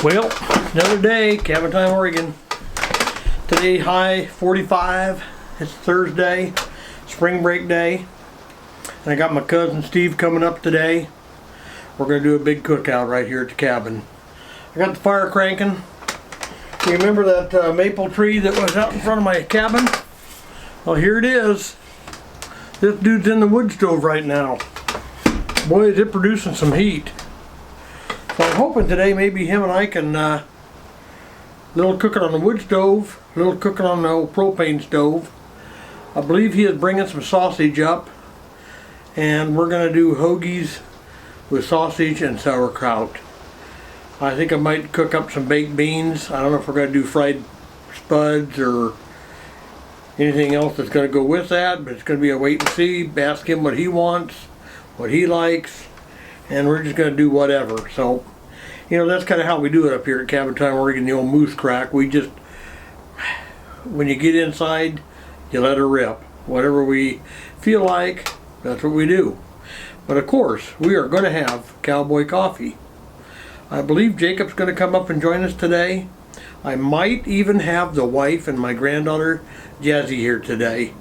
Well, another day, cabin time, Oregon. Today high 45. It's Thursday, spring break day. And I got my cousin Steve coming up today. We're going to do a big cookout right here at the cabin. I got the fire cranking. You remember that maple tree that was out in front of my cabin? Well, here it is. This dude's in the wood stove right now. Boy, is it producing some heat. So I'm hoping today maybe him and I can little cooking on the wood stove, little cooking on the old propane stove. I believe he is bringing some sausage up, and we're going to do hoagies with sausage and sauerkraut. I think I might cook up some baked beans. I don't know if we're going to do fried spuds or anything else that's going to go with that, but it's going to be a wait and see. Ask him what he wants, what he likes, and we're just going to do whatever. So, you know, that's kind of how we do it up here at Cabin Time Oregon, the old moose crack. We just, when you get inside, you let her rip. Whatever we feel like, that's what we do. But of course, we are going to have cowboy coffee. I believe Jacob's going to come up and join us today. I might even have the wife and my granddaughter Jazzi here today.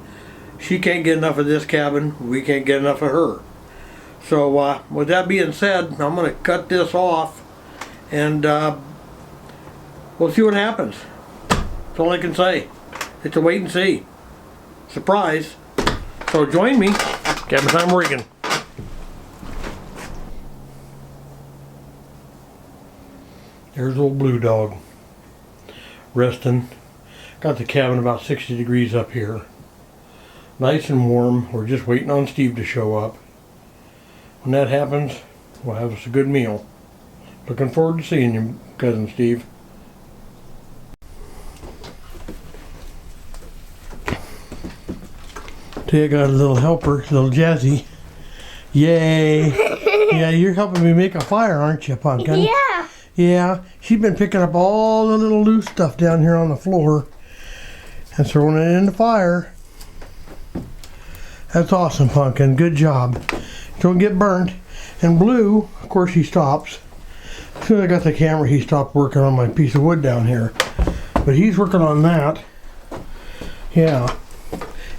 She can't get enough of this cabin. We can't get enough of her. So with that being said, I'm going to cut this off and we'll see what happens. That's all I can say. It's a wait and see. Surprise. So join me, Cabin Time Oregon. There's old Blue Dog resting. Got the cabin about 60 degrees up here. Nice and warm. We're just waiting on Steve to show up. When that happens, we'll have us a good meal. Looking forward to seeing you, Cousin Steve. Today I got a little helper, little Jazzi. Yay! Yeah, you're helping me make a fire, aren't you, Pumpkin? Yeah. Yeah, she's been picking up all the little loose stuff down here on the floor and throwing it in the fire. That's awesome, Pumpkin. Good job. Don't get burnt. And Blue, of course, he stops. As soon as I got the camera, he stopped working on my piece of wood down here. But he's working on that. Yeah.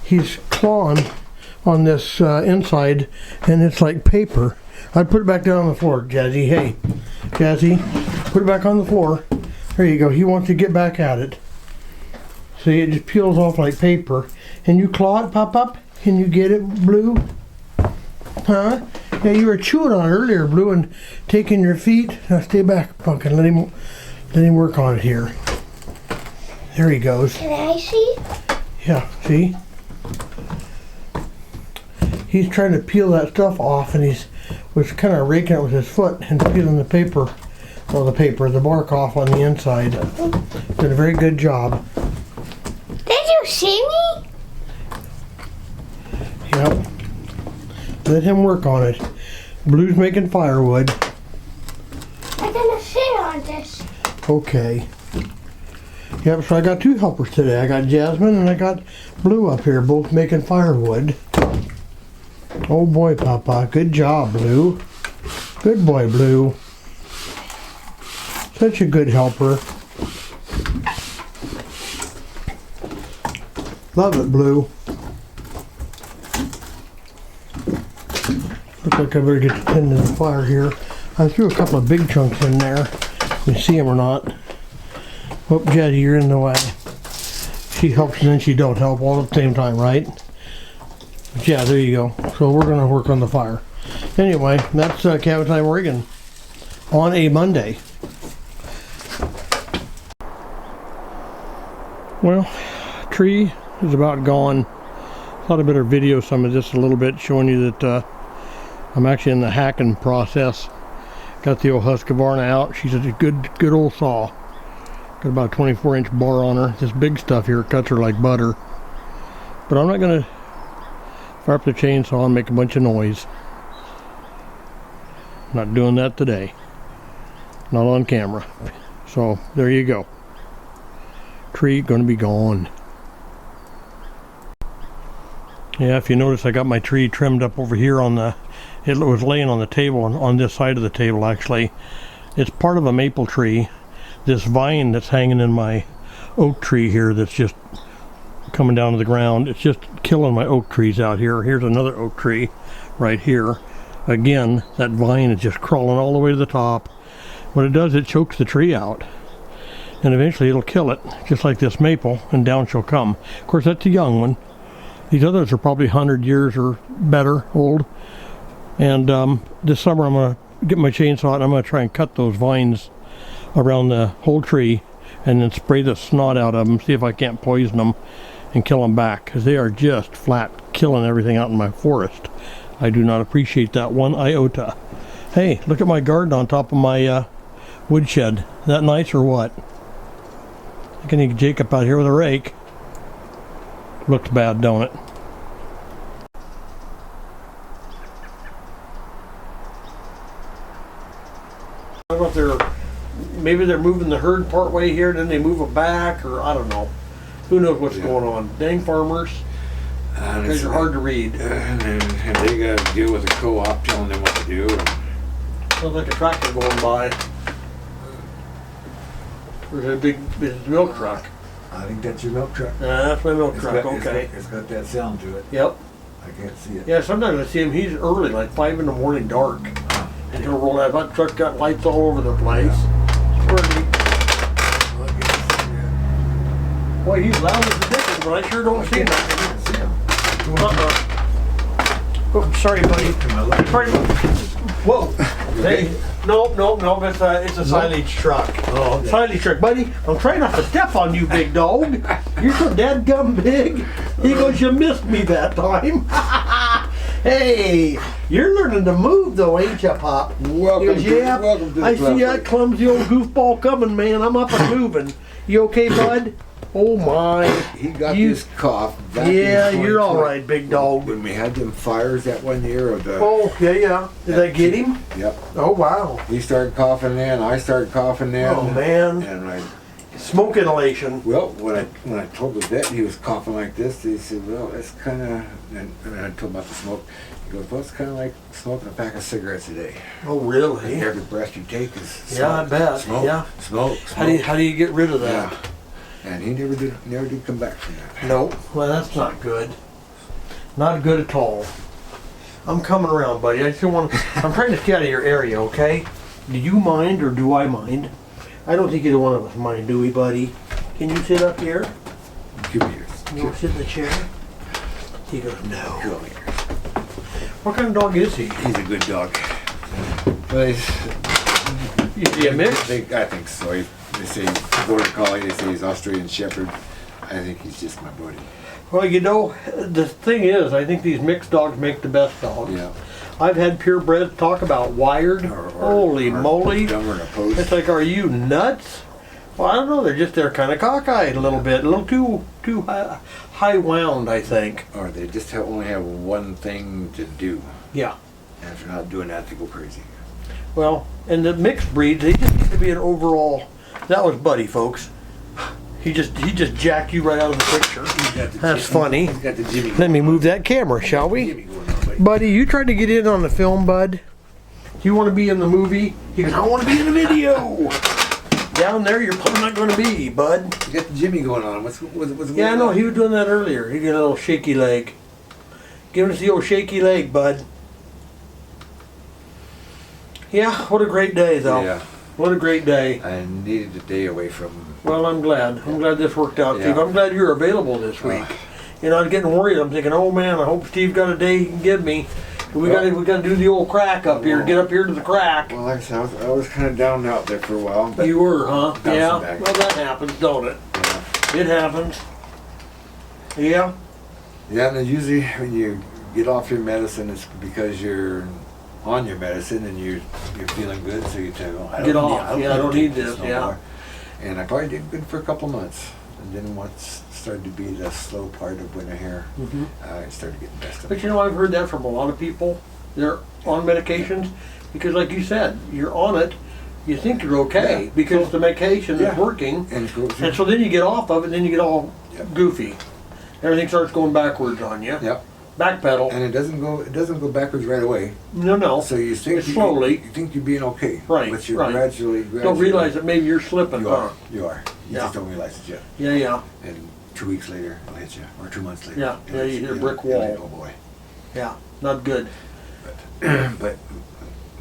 He's clawing on this inside, and it's like paper. I'd put it back down on the floor, Jazzi. Hey, Jazzi, put it back on the floor. There you go. He wants to get back at it. See, it just peels off like paper. And you claw it, pop up? Can you get it, Blue? Huh? Yeah, you were chewing on it earlier, Blue, and taking your feet. Now stay back, Pumpkin. Let him work on it here. There he goes. Can I see? Yeah, see? He's trying to peel that stuff off, and he was kind of raking it with his foot and peeling the paper, well, the bark off on the inside. Did a very good job. Did you see me? Yep. Let him work on it. Blue's making firewood. I'm gonna sit on this. Okay. Yep, so I got two helpers today. I got Jasmine and I got Blue up here, both making firewood. Oh boy, Papa. Good job, Blue. Good boy, Blue. Such a good helper. Love it, Blue. Looks like I better get the tin to the fire here. I threw a couple of big chunks in there. You see them or not? Oh, Jazzi, you're in the way. She helps and then she don't help all at the same time, right? Yeah, there you go. So we're going to work on the fire. Anyway, that's Cabin Time Oregon on a Monday. Well, tree is about gone. Thought I better video some of this a little bit, showing you that I'm actually in the hacking process. Got the old Husqvarna out. She's a good old saw. Got about a 24-inch bar on her. This big stuff here cuts her like butter. But I'm not going to fire up the chainsaw and make a bunch of noise. Not doing that today. Not on camera. So there you go. Tree gonna be gone. Yeah, if you notice, I got my tree trimmed up over here on the, it was laying on the table, on this side of the table actually. It's part of a maple tree, this vine that's hanging in my oak tree here that's just coming down to the ground. It's just killing my oak trees out here. Here's another oak tree right here. Again, that vine is just crawling all the way to the top. What it does, it chokes the tree out. And eventually it'll kill it, just like this maple, and down she'll come. Of course, that's a young one. These others are probably 100 years or better old. And this summer I'm going to get my chainsaw and I'm going to try and cut those vines around the whole tree and then spray the snot out of them, see if I can't poison them and kill them back, because they are just flat killing everything out in my forest. I do not appreciate that one iota. Hey, look at my garden on top of my woodshed. Is that nice or what? I can need Jacob out here with a rake. Looks bad, don't it? I don't know if maybe they're moving the herd part way here, then they move it back, or I don't know. Who knows what's going on? Dang farmers. Because they're hard to read. And they got to deal with a co-op telling them what to do. Sounds like a tractor going by. There's a big milk truck. I think that's your milk truck. That's my milk truck, okay. It's got that sound to it. Yep. I can't see it. Yeah, sometimes I see him, he's early, like 5 in the morning, dark. And he'll roll out. That truck got lights all over the place. It's pretty. Boy, he's loud as a dickens, but I sure don't see him. Oh, sorry, buddy. Sorry. Whoa. Hey. No, it's a silage truck. Oh, okay. Silage truck, buddy. I'm trying not to step on you, big dog. You're so dadgum big. He goes, you missed me that time. Hey, you're learning to move though, ain't ya, Pop? Welcome to the I see that clumsy old goofball coming, man. I'm up and moving. You okay, bud? Oh my. He got this cough back Yeah, in you're all right, big dog. When we had them fires that one year of the... Oh, yeah. Did I get him? Yep. Oh, wow. He started coughing then, I started coughing then. Oh, man. And Smoke inhalation. well, when I told the vet he was coughing like this, he said, well, it's kind of... And I told him about the smoke. He goes, well, it's kind of like smoking a pack of cigarettes a day. Oh, really? And every breath you take is smoke. Yeah, I bet. Smoke, Yeah. smoke. How do you get rid of that? Yeah. And he never did come back from that. No. Well, that's not good. Not good at all. I'm coming around, buddy. I'm trying to stay out of your area, okay? Do you mind or do I mind? I don't think either one of us mind, do we, buddy? Can you sit up here? Give me yours. You want to sit in the chair? He goes, no. Give me yours. What kind of dog is he? He's a good dog. But Is he a mix? I think so. They say Border Collie, they say he's Australian Shepherd. I think he's just my buddy. Well, you know, the thing is, I think these mixed dogs make the best dogs. Yeah. I've had purebreds talk about wired. Holy moly. Dumber than a post. It's like, are you nuts? Well, I don't know. They're kind of cockeyed a little bit. A little too high wound, I think. Or they just only have one thing to do. Yeah. And if they're not doing that, they go crazy. Well, and the mixed breeds, they just need to be an overall. That was Buddy, folks. He just jacked you right out of the picture. That's funny. He's got the Jimmy. Let me move that camera, shall we? Jimmy going on, buddy. Buddy, you tried to get in on the film, bud. Do you want to be in the movie? He goes, I want to be in the video. Down there, you're probably not going to be, bud. You got the Jimmy going on. What's going on? Yeah, I know. He was doing that earlier. He got a little shaky leg. Give us the old shaky leg, bud. Yeah, what a great day, though. Yeah. What a great day. I needed a day away from... Well, I'm glad. I'm glad this worked out, Steve. Yeah. I'm glad you're available this week. You know, I was getting worried. I'm thinking, oh man, I hope Steve got a day he can give me. We got to do the old crack up here. Get up here to the crack. Well, like I said, I was kind of down and out there for a while. But You were, huh? bouncing Yeah. back. Well, that happens, don't it? Yeah. It happens. Yeah. Yeah, and then usually when you get off your medicine, it's because you're on your medicine and you're feeling good, so you tell, I don't need this no more. And I probably did good for a couple months, and then once started to be the slow part of winter here, I started getting messed up. But you know, I've heard that from a lot of people. They're on medications because, like you said, you're on it. You think you're okay because the medication is working, and so then you get off of it, and then you get all goofy. Everything starts going backwards on you. Yep. Backpedal. And it doesn't go backwards right away. No. So you think It's slowly. you think you're being okay. Right, But you're right. gradually Don't realize that maybe you're slipping. you are. You are. You Yeah. just don't realize it yet. Yeah. And 2 weeks later, it'll hit you, or 2 months later. Yeah, it'll yeah, hit you hit a and brick and wall. oh boy. Yeah, not good. But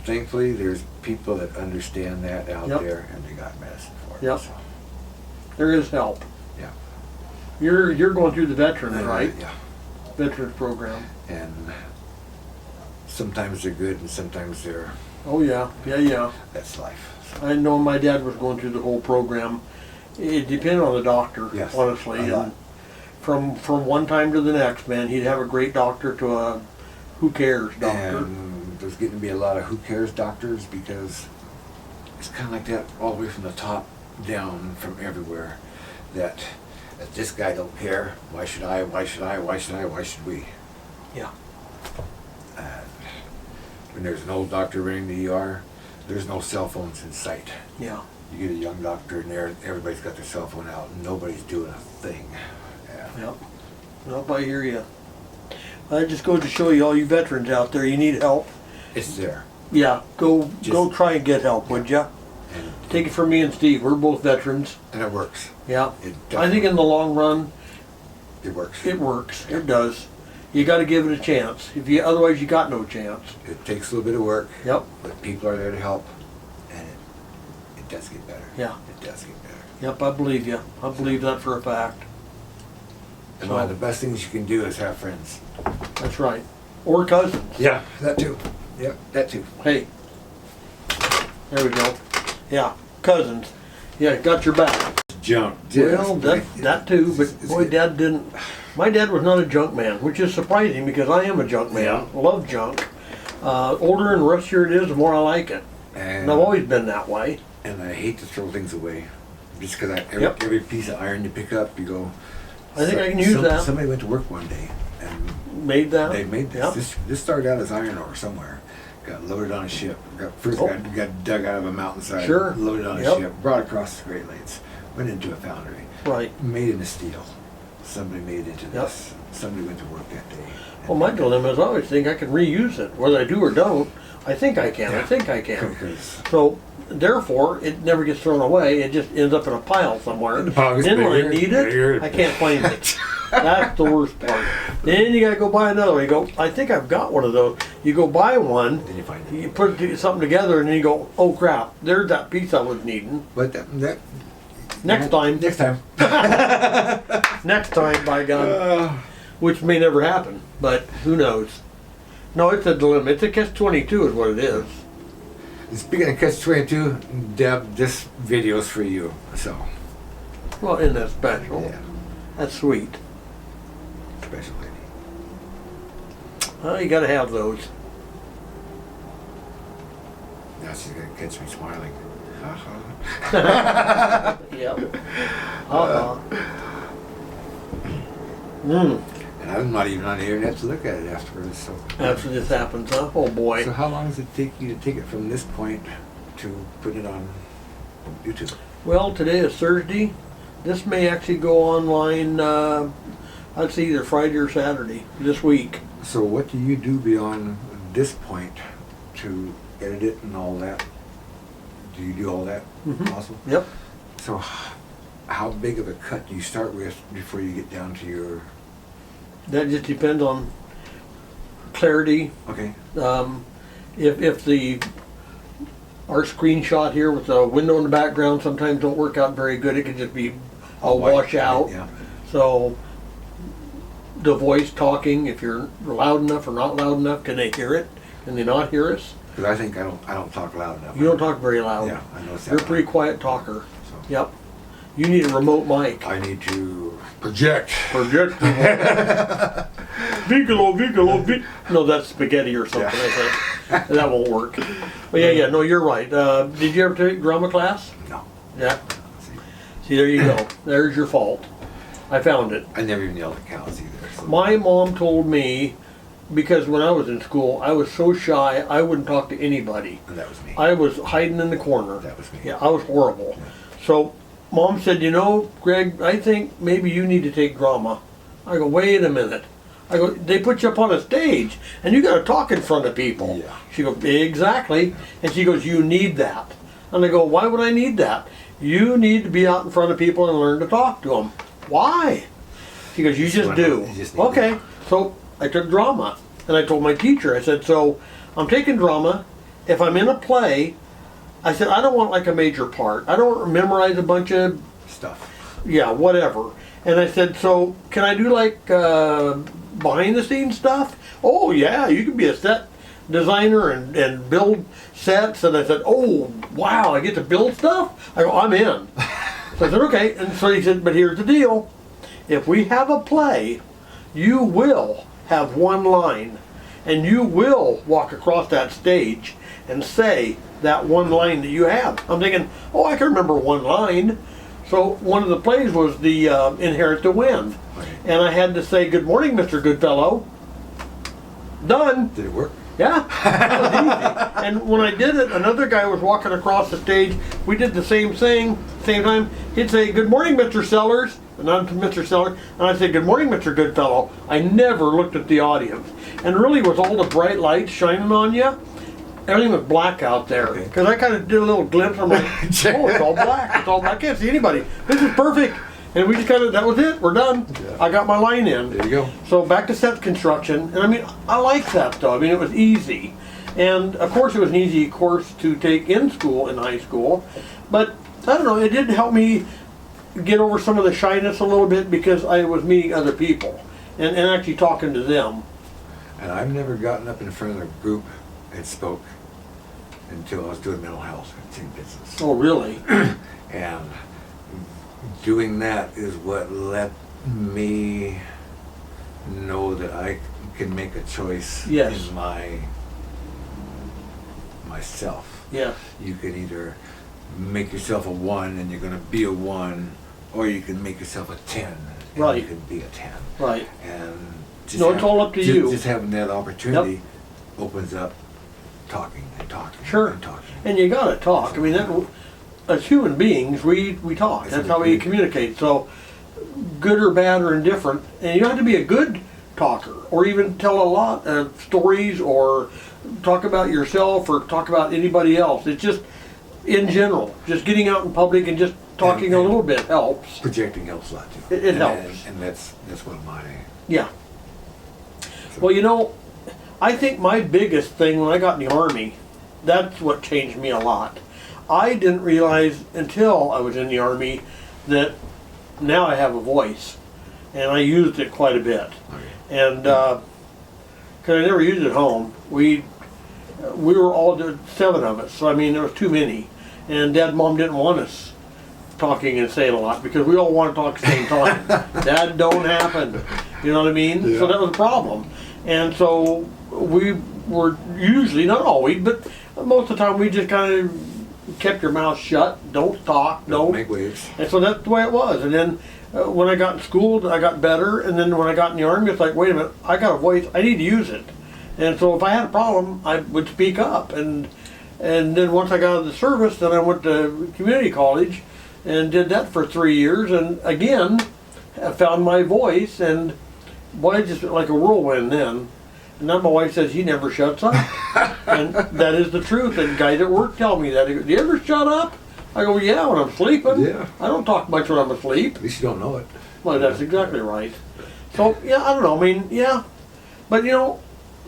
thankfully, there's people that understand that out Yep. there, and they got medicine for it. Yep. So, There is help. yeah. You're going through the veterans, right? Yeah. Veterans program. And sometimes they're good, and sometimes they're. Oh yeah. That's life. So, I know my dad was going through the whole program. It depended on the doctor, Yes, honestly. a lot. And from one time to the next, man, he'd have a great doctor to a who cares doctor. and there's getting to be a lot of who cares doctors, because it's kind of like that all the way from the top down, from everywhere. That if this guy don't care, why should I? Why should I? Why should I? Why should we? Yeah. When there's an old doctor running the ER, there's no cell phones in sight. Yeah. You get a young doctor in there, everybody's got their cell phone out, and nobody's doing a thing. Yeah. Yep. Nope, I hear you. I just go to show you, all you veterans out there, you need help. It's there. Yeah, go Just- try and get help, would ya? And, Take it from me and Steve. We're both veterans. and it works. Yeah. It I think in the long run, It works. it works. It does. You got to give it a chance. Otherwise, you got no chance. It takes a little bit of work, Yep. but people are there to help, and it does get better. Yeah. It does get better. Yep. I believe you. I believe that for a fact. And one of the best things you can do is have friends. That's right. Or cousins. Yeah, that too. Yep, that too. Hey. There we go. Yeah. Cousins. Yeah. Got your back. Junk. Well, that too. But boy, Dad didn't. My dad was not a junk man, which is surprising because I am a junk man. Yeah. Love junk. Older and rustier it is, the more I like it. And I've always been that way. And I hate to throw things away, just because Yep. every piece of iron you pick up, you go. I think I can use that. Somebody went to work one day and Made that. they made this. Yep. This started out as iron ore somewhere. Got loaded on a ship. Got dug out of a mountainside. Sure. Loaded on a Yep. ship. Brought across the Great Lakes. Went into a foundry. Right. Made into steel. Somebody made into this. Somebody went to work that day. Well, my dilemma is I always think I can reuse it. Whether I do or don't, I think I can. I Yeah. think I can. Because So, therefore, it never gets thrown away. It just ends up in a pile somewhere. The pile gets Then when I bigger, need bigger. it, I can't find it. That's the worst part. Then you gotta go buy another one. You go, I think I've got one of those. You go buy one, then you find it. you put something together, and then you go, oh crap, there's that piece I was needing. But Next time. Next time. Next time, by God. Which may never happen, but who knows. No, it's a dilemma. It's a catch-22 is what it is. Speaking of catch-22, Deb, this video's for you. So, Well, isn't that special? yeah, That's sweet. special lady. Well, you gotta have those. Now she's gonna catch me smiling. Yep. And I'm not even on the internet to look at it afterwards. So, After this happens, huh? Oh boy. so how long does it take you to take it from this point to put it on YouTube? Well, today is Thursday. This may actually go online, I'd say either Friday or Saturday this week. So what do you do beyond this point to edit it and all that? Do you do all that also? Yep. So how big of a cut do you start with before you get down to your... That just depends on clarity. Okay. If our screenshot here with the window in the background sometimes don't work out very good, it could just be a washout. Yeah. So the voice talking, if you're loud enough or not loud enough, can they hear it? Can they not hear us? Because I think I don't talk loud enough. You don't talk very loud. Yeah, I noticed that. You're a pretty quiet talker. So Yep. You need a remote mic. I need to project. Project. Vigalo. No, that's spaghetti or something. Yeah. I think. That won't work. But yeah, no, you're right. Did you ever take drama class? No. Yeah. See, there you go. There's your fault. I found it. I never even yelled at cows either. So. My mom told me, because when I was in school, I was so shy, I wouldn't talk to anybody. And that was me. I was hiding in the corner. That was me. Yeah, I was horrible. So Mom said, you know, Greg, I think maybe you need to take drama. I go, wait a minute. I go, they put you up on a stage and you got to talk in front of people. Yeah. She goes, exactly. And she goes, you need that. And I go, why would I need that? You need to be out in front of people and learn to talk to them. Why? She goes, you just do. You just need Okay. to. So I took drama. And I told my teacher, I said, so I'm taking drama. If I'm in a play, I said, I don't want like a major part. I don't want to memorize a bunch of, Stuff. yeah, whatever. And I said, so can I do like behind the scenes stuff? Oh yeah, you can be a set designer and build sets. And I said, oh wow, I get to build stuff? I go, I'm in. So I said, okay. And so he said, but here's the deal. If we have a play, you will have one line and you will walk across that stage and say that one line that you have. I'm thinking, oh, I can remember one line. So one of the plays was the Inherit the Wind. Okay. And I had to say, good morning, Mr. Goodfellow. Done. Did it work? Yeah, that was easy. And when I did it, another guy was walking across the stage. We did the same thing, same time. He'd say, good morning, Mr. Sellers. And I'm Mr. Sellers. And I'd say, good morning, Mr. Goodfellow. I never looked at the audience. And really, with all the bright lights shining on you, everything was black out there. Because I kind of did a little glimpse. I'm like, oh, it's all black. It's all black. I can't see anybody. This is perfect. And we just kind of, that was it. We're done. Yeah. I got my line in. There you go. So back to set construction. And I mean, I like that though. I mean, it was easy. And of course, it was an easy course to take in school, in high school. But I don't know, it did help me get over some of the shyness a little bit because I was meeting other people and actually talking to them. And I've never gotten up in front of a group and spoke until I was doing mental health in business. Oh, really? And doing that is what let me know that I can make a choice Yes. in myself. Yeah. You can either make yourself a 1 and you're going to be a 1, or you can make yourself a 10 and Right. you can be a 10. Right. And just No, it's all up to you. Just having that opportunity opens up talking and talking Sure. and talking. And you gotta talk. I mean, that, as human beings, we talk. That's That's what how we we do. communicate. So, good or bad or indifferent, and you don't have to be a good talker or even tell a lot of stories or talk about yourself or talk about anybody else. It's just in general, just getting out in public and just talking a little bit helps. Projecting helps a lot too. It helps. And that's one of my. Yeah. Well, you know, I think my biggest thing when I got in the Army, that's what changed me a lot. I didn't realize until I was in the Army that now I have a voice, and I used it quite a bit. And because I never used it at home, we were all 7 of us, so I mean there was too many, and Dad and Mom didn't want us talking and saying a lot because we all want to talk at the same time. That don't happen, you know what I mean? Yeah. So that was a problem, and so we were usually, not always, but most of the time we just kind of kept your mouth shut, don't talk, Don't make waves. and so that's the way it was. And then when I got in school, I got better. And then when I got in the Army, it's like, wait a minute, I got a voice, I need to use it. And so if I had a problem, I would speak up. And then once I got out of the service, then I went to community college and did that for 3 years. And again, I found my voice. And boy, just like a whirlwind then. And now my wife says, he never shuts up. And that is the truth. And guys at work tell me that. He goes, do you ever shut up? I go, yeah, when I'm sleeping. Yeah. I don't talk much when I'm asleep. At least you don't know it. Well, that's exactly right. So, yeah, I don't know. I mean, yeah. But, you know,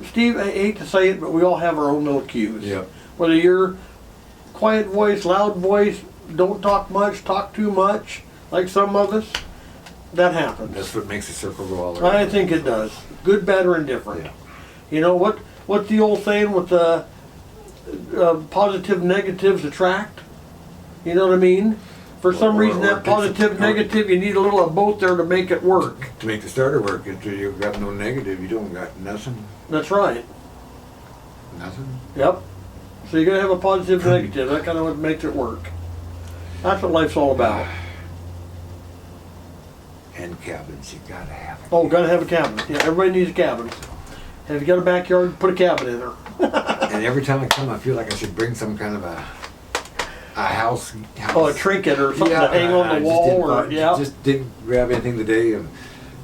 Steve, I hate to say it, but we all have our own little cues. Yep. Whether you're quiet voice, loud voice, don't talk much, talk too much, like some of us, that happens. That's what makes the circle go all around. I think it does. Good, bad, or indifferent. Yeah. You know, what's the old saying with the positive negatives attract? You know what I mean? For some reason, that positive, negative, you need a little of both there to make it work. To make the starter work, if you've got no negative, you don't got nothing. That's right. Nothing. Yep. So you gotta have a positive, negative. That kind of what makes it work. That's what life's all about. And cabins, you gotta have it. Oh, gotta have a cabin. Yeah, everybody needs a cabin. Have you got a backyard? Put a cabin in there. And every time I come, I feel like I should bring some kind of a house. Oh, a trinket or something to hang on the wall, or yeah. Just didn't grab anything today, and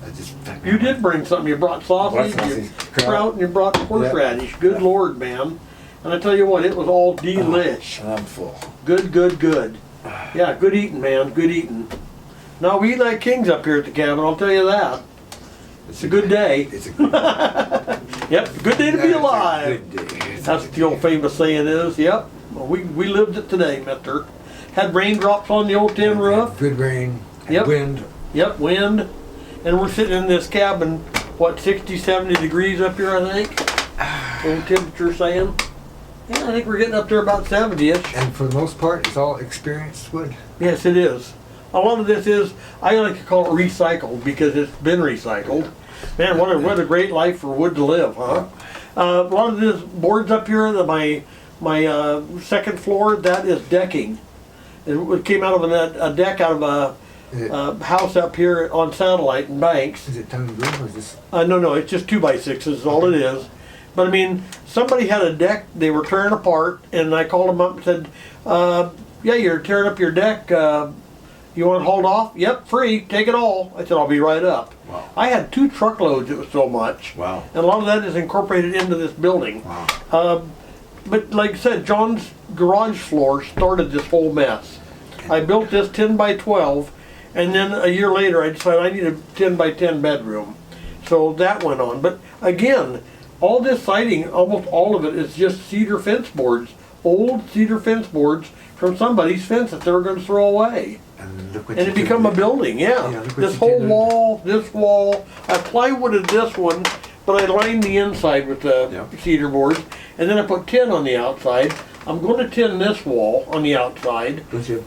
I just. You did bring something. You brought sausage, kraut, and you brought horseradish. Good Lord, man. And I tell you what, it was all delish. I'm full. Good, good, good. Yeah, good eating, man. Good eating. No, we eat like kings up here at the cabin, I'll tell you that. It's a good day. It's a good day. Yep, good day to be alive. Good day. That's what the old famous saying is. Yep, well, we lived it today, mister. Had raindrops on the old tin roof. Good rain. Yep. Wind. Yep, wind. And we're sitting in this cabin, what, 60, 70 degrees up here, I think? Old temperature saying. Yeah, I think we're getting up there about 70-ish. And for the most part, it's all experienced wood. Yes, it is. A lot of this is, I like to call it recycled because it's been recycled. Man, what a great life for wood to live, huh? A lot of this boards up here, my second floor, that is decking. It came out of a deck out of a house up here on Satellite in Banks. Is it tongue and groove or is this? No, it's just 2x6s is all it is. But I mean, somebody had a deck they were tearing apart, and I called them up and said, yeah, you're tearing up your deck. You want it hauled off? Yep, free. Take it all. I said, I'll be right up. Wow. I had 2 truckloads. It was so much. Wow. And a lot of that is incorporated into this building. Wow. But like I said, John's garage floor started this whole mess. I built this 10 by 12, and then a year later I decided I need a 10 by 10 bedroom. So that went on. But again, all this siding, almost all of it is just cedar fence boards. Old cedar fence boards from somebody's fence that they were going to throw away. And it become a building, yeah. This whole wall, this wall, I plywooded this one, but I lined the inside with the cedar boards, and then I put tin on the outside. I'm going to tin this wall on the outside. Don't you have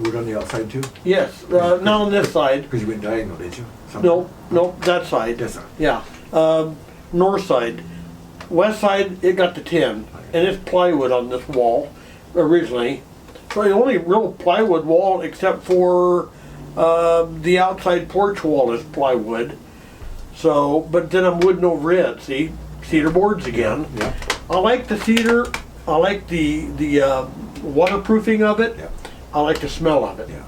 wood on the outside too? Yes, not on this side. Because you went diagonal, did you? No, that side. This side. Yeah, north side. West side, it got the tin, and it's plywood on this wall originally. So the only real plywood wall, except for the outside porch wall, is plywood. So, but then I'm wooding over it. See, cedar boards again. Yeah. I like the cedar. I like the waterproofing of it. Yeah. I like the smell of it. Yeah.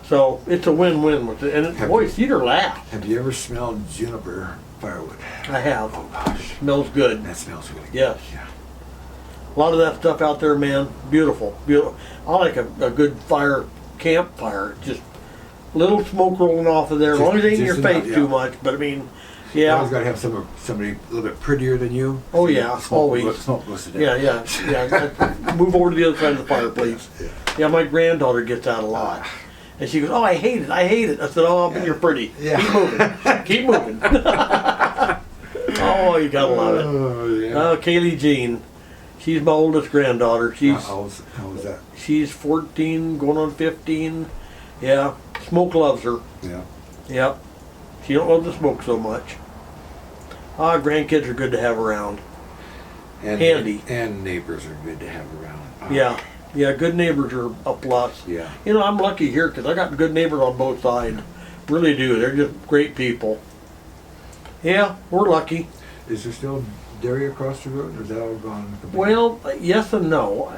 So it's a win-win with it. And boy, cedar lasts. Have you ever smelled juniper firewood? I have. Oh gosh. Smells good. That smells really good. Yes. Yeah. A lot of that stuff out there, man. Beautiful, beautiful. I like a good campfire. Just little smoke rolling off of there. As long as it ain't in your face too much. But I mean, You yeah. always got to have somebody a little bit prettier than you. Oh yeah, always. Smoke goes to death. Yeah. Move over to the other side of the fire, please. Yeah, my granddaughter gets out a lot. And she goes, oh, I hate it. I said, oh, but you're pretty. Yeah. Keep moving. Keep moving. Oh, you gotta love it. Oh, yeah. Oh, Kaylee Jean. She's my oldest granddaughter. How was that? She's 14, going on 15. Yeah, smoke loves her. Yeah. Yep. She don't love the smoke so much. Grandkids are good to have around. And Handy. And neighbors are good to have around. Yeah, good neighbors are a plus. Yeah. You know, I'm lucky here because I got good neighbors on both sides. Really do. They're just great people. Yeah, we're lucky. Is there still dairy across the road, or is that all gone completely? Well, yes and no.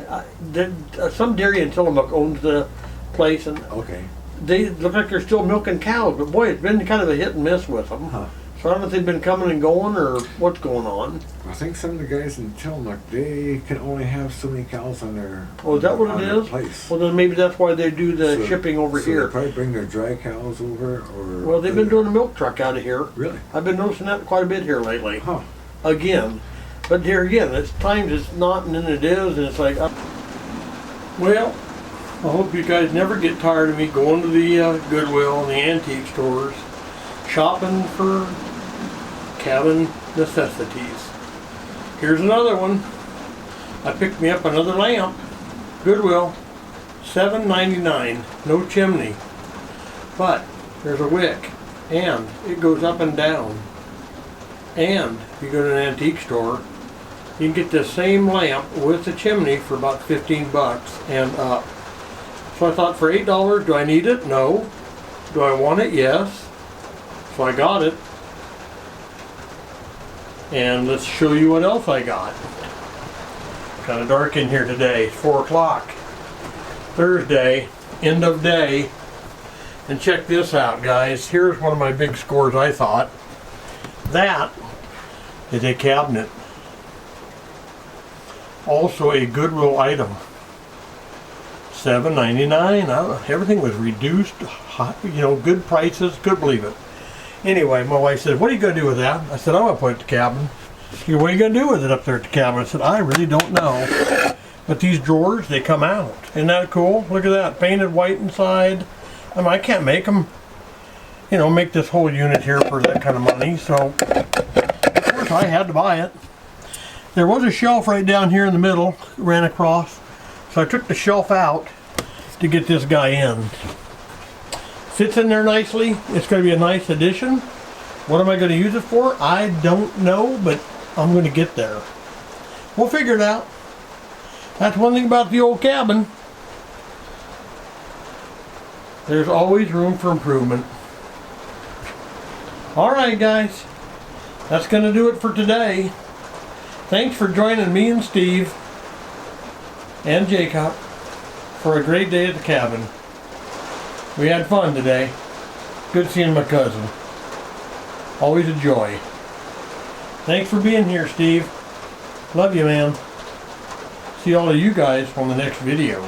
Some dairy in Tillamook owns the place, and Okay. they look like they're still milking cows, but boy, it's been kind of a hit and miss with them. Huh. So I don't know if they've been coming and going or what's going on. I think some of the guys in Tillamook, they can only have so many cows on their Oh, is that what on it their is? place. Well, then maybe that's why they do the So- shipping over so here. They probably bring their dry cows over, or Well, they've been doing a milk truck out of here. Really? I've been noticing that quite a bit here lately. Huh. Again. But here again, it's times it's not and then it is, and it's like, well, I hope you guys never get tired of me going to the Goodwill and the antique stores, shopping for cabin necessities. Here's another one. I picked me up another lamp. Goodwill, $7.99, no chimney. But there's a wick, and it goes up and down. And if you go to an antique store, you can get the same lamp with the chimney for about 15 bucks and up. So I thought, for $8, do I need it? No. Do I want it? Yes. So I got it. And let's show you what else I got. Kind of dark in here today. It's 4 o'clock. Thursday, end of day. And check this out, guys. Here's one of my big scores, I thought. That is a cabinet. Also a Goodwill item. $7.99. Everything was reduced. You know, good prices. Couldn't believe it. Anyway, my wife said, what are you going to do with that? I said, I'm going to put it at the cabin. She said, what are you going to do with it up there at the cabin? I said, I really don't know. But these drawers, they come out. Isn't that cool? Look at that. Painted white inside. I mean, I can't make them, you know, make this whole unit here for that kind of money. So, of course, I had to buy it. There was a shelf right down here in the middle, ran across. So I took the shelf out to get this guy in. Fits in there nicely. It's going to be a nice addition. What am I going to use it for? I don't know, but I'm going to get there. We'll figure it out. That's one thing about the old cabin. There's always room for improvement. Alright guys, that's going to do it for today. Thanks for joining me and Steve and Jacob for a great day at the cabin. We had fun today. Good seeing my cousin. Always a joy. Thanks for being here, Steve. Love you, man. See all of you guys on the next video.